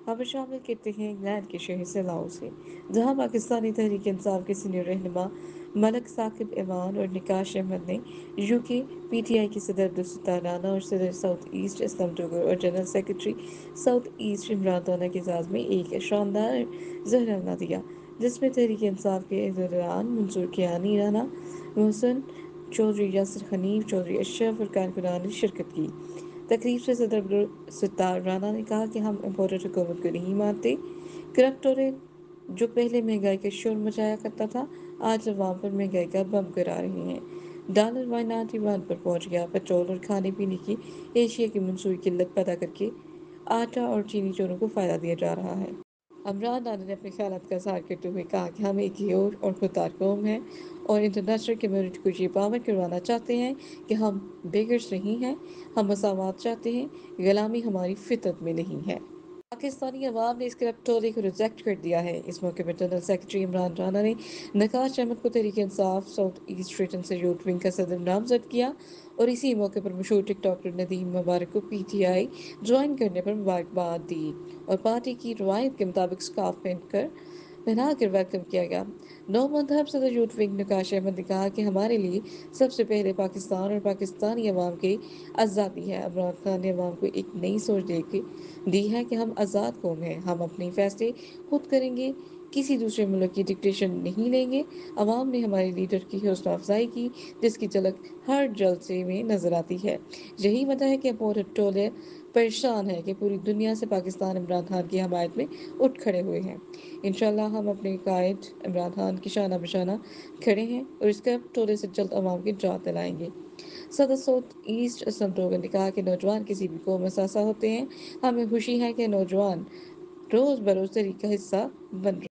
खबर शामिल करते हैं इंग्लैंड के शहर सलाओ से, जहां पाकिस्तानी तहरीक इंसाफ के सीनियर रहनुमा मलक साकिब ऐवान और निकाश अहमद ने यूके पीटीआई के सदर अब्दुल राना और सदर साउथ ईस्ट असलम टोगर और general secretary south east Imran ताना के एजाज़ में एक शानदार जहरना दिया, जिसमें तहरीक इंसाफ के अहदेदारान मंसूर कियानी राना, मोहसन चौधरी, यासिर हनीफ चौधरी, अशरफ और कारकुनान ने शिरकत की। तकरीब से सदर अब्दुल सत्तार राना ने कहा कि हम इम्पोर्टेड हुकूमत को नहीं मानते। करप्टोरेट जो पहले महंगाई का शोर मचाया करता था, आज अवाम पर महंगाई का बम गिरा रहे हैं। डॉलर वायनाटी वन पर पहुंच गया। पेट्रोल और खाने पीने की एशिया की मनसूई किल्लत पैदा करके आटा और चीनी चोरों को फायदा दिया जा रहा है। इमरान खान ने अपने ख्यालात का इज़हार करते हुए कहा कि हम एक योर और खुददार कौम हैं और इंटरनेशनल कम्युनिटी को ये बावर करवाना चाहते हैं कि हम बेगर्स नहीं हैं, हम मसावत चाहते हैं, गुलामी हमारी फितरत में नहीं है। पाकिस्तानी अवाम ने इस करप्टोरी को रिजेक्ट कर दिया है। इस मौके पर जनरल सेक्रेटरी इमरान राना ने नकाश अहमद को Tehreek Insaf south east written से यूथ विंग का सदर नामजद किया और इसी मौके पर मशहूर टिकटॉकर नदीम मुबारक को पीटीआई ज्वाइन करने पर मुबारकबाद दी और पार्टी की रवायत के मुताबिक स्कार्फ पहना कर वेलकम किया गया। नौ मंतखब सदर यूथ विंग नकाश अहमद ने कहा कि हमारे लिए सबसे पहले पाकिस्तान और पाकिस्तानी अवाम की आज़ादी है। इमरान खान ने अवाम को एक नई सोच दे के दी है कि हम आज़ाद कौम हैं, हम अपने फैसले खुद करेंगे, किसी दूसरे मुल्क की डिक्टेशन नहीं लेंगे। अवाम ने हमारे लीडर की हौसला अफजाई की, जिसकी झलक हर जलसे में नजर आती है। यही वजह है कि अपोजिट टोले परेशान है कि पूरी दुनिया से पाकिस्तान इमरान खान की हमायत में उठ खड़े हुए हैं। इंशाल्लाह हम अपने कायद इमरान खान की शाना बशाना खड़े हैं और इसका टोले से जल्द अवाम की जात दिलाएंगे। सदर साउथ ईस्ट असम टोगन ने कहा कि नौजवान किसी भी कौम में सासा होते हैं। हमें खुशी है कि नौजवान रोज़ बरोज़ तहरीक का हिस्सा बन रहे